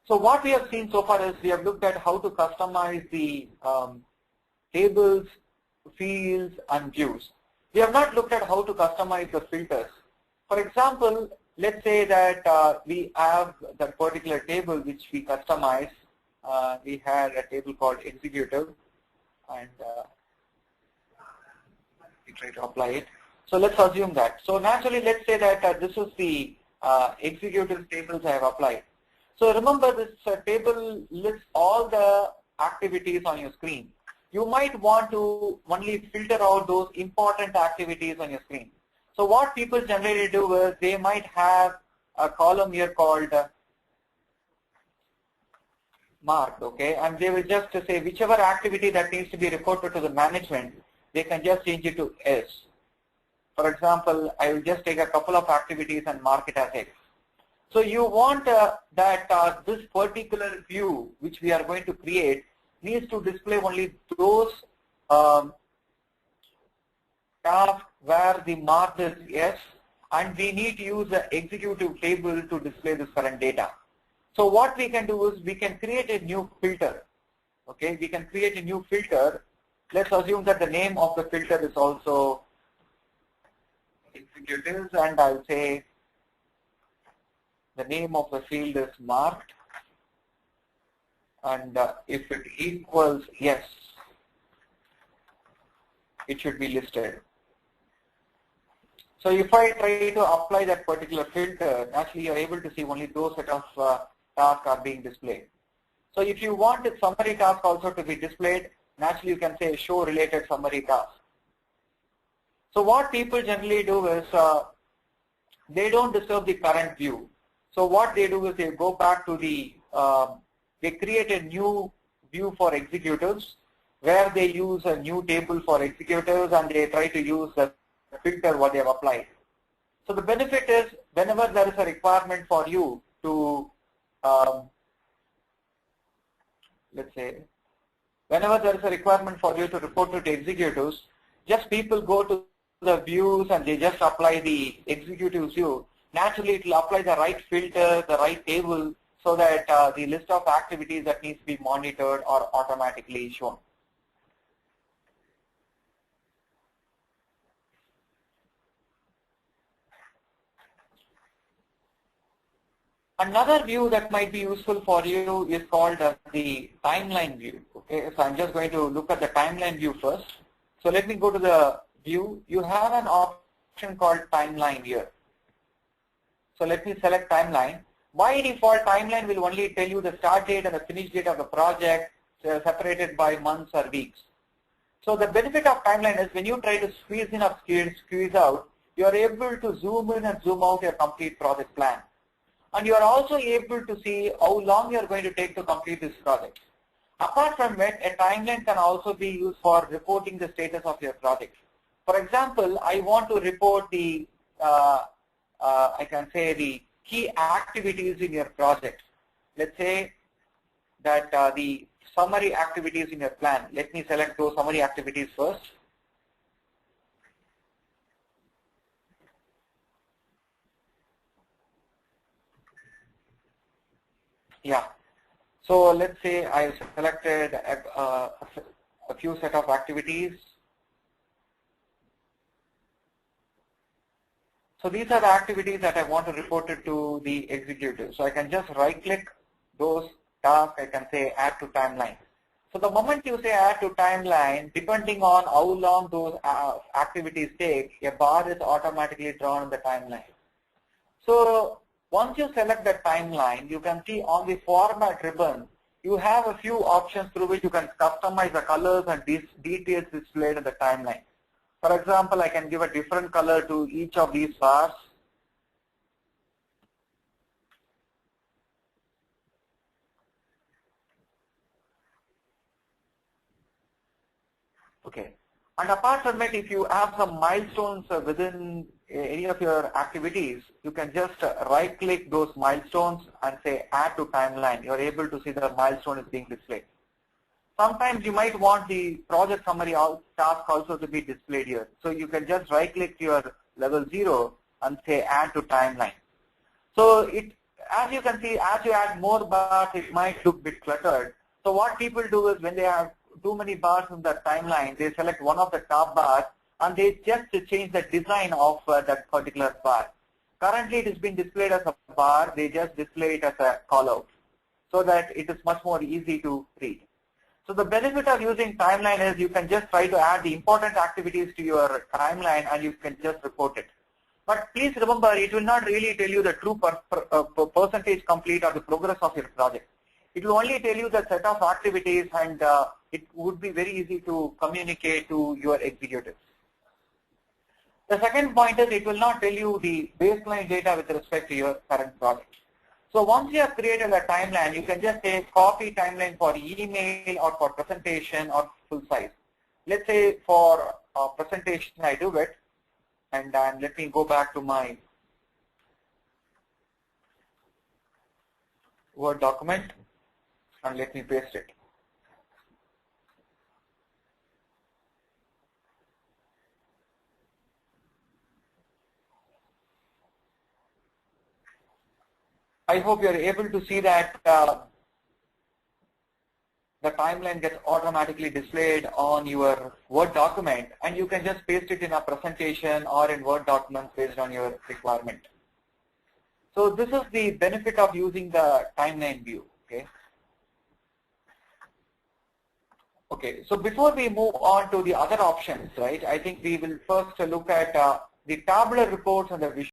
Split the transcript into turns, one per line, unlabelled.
So what we have seen so far is we have looked at how to customize the tables, fields, and views. We have not looked at how to customize the filters. For example, let's say that we have that particular table which we customize. We had a table called executive, and we try to apply it. So let's assume that. So naturally, let's say that this is the executive tables I have applied. So remember, this table lists all the activities on your screen. You might want to only filter out those important activities on your screen. So what people generally do is they might have a column here called marked, okay, and they will just say whichever activity that needs to be reported to the management, they can just change it to S. For example, I will just take a couple of activities and mark it as X. So you want that this particular view which we are going to create needs to display only those tasks where the mark is yes, and we need to use the executive table to display this current data. So what we can do is we can create a new filter. Okay, we can create a new filter. Let's assume that the name of the filter is also executives, and I'll say the name of the field is marked, and if it equals yes, it should be listed. So if I try to apply that particular filter, actually you're able to see only those set of tasks are being displayed. So if you want the summary task also to be displayed, naturally you can say show related summary task. So what people generally do is they don't disturb the current view. So what they do is they go back to the, they create a new view for executives where they use a new table for executives, and they try to use the filter what they have applied. So the benefit is whenever there is a requirement for you to, let's say, whenever there is a requirement for you to report to the executives, just people go to the views and they just apply the executives view. Naturally, it will apply the right filter, the right table, so that the list of activities that needs to be monitored are automatically shown. Another view that might be useful for you is called the timeline view. Okay, so I'm just going to look at the timeline view first. So let me go to the view. You have an option called timeline here. So let me select timeline. By default, timeline will only tell you the start date and the finish date of the project, separated by months or weeks. So the benefit of timeline is when you try to squeeze in or squeeze out, you are able to zoom in and zoom out your complete project plan. And you are also able to see how long you are going to take to complete this project. Apart from it, a timeline can also be used for reporting the status of your project. For example, I want to report the, I can say the key activities in your project. Let's say that the summary activities in your plan. Let me select those summary activities first. Yeah. So let's say I selected a few set of activities. So these are the activities that I want to report it to the executive. So I can just right click those tasks. I can say add to timeline. So the moment you say add to timeline, depending on how long those activities take, a bar is automatically drawn in the timeline. So once you select the timeline, you can see on the format ribbon, you have a few options through which you can customize the colors and these details displayed in the timeline. For example, I can give a different color to each of these bars. Okay. And apart from it, if you have some milestones within any of your activities, you can just right-click those milestones and say add to timeline. You're able to see the milestone is being displayed. Sometimes you might want the project summary task also to be displayed here. So you can just right-click your level 0 and say add to timeline. So as you can see, as you add more bars, it might look a bit cluttered. So what people do is when they have too many bars in the timeline, they select one of the top bars and they just change the design of that particular bar. Currently, it is being displayed as a bar. They just display it as a callout so that it is much more easy to read. So the benefit of using timeline is you can just try to add the important activities to your timeline and you can just report it. But please remember, it will not really tell you the true percentage complete or the progress of your project. It will only tell you the set of activities, and it would be very easy to communicate to your executives. The second point is it will not tell you the baseline data with respect to your current project. So once you have created a timeline, you can just say copy timeline for email or for presentation or full size. Let's say for presentation I do it, and let me go back to my Word document and let me paste it. I hope you are able to see that the timeline gets automatically displayed on your Word document, and you can just paste it in a presentation or in Word documents based on your requirement. So this is the benefit of using the timeline view. Okay, so before we move on to the other options, right, I think we will first look at the tabular reports and the visual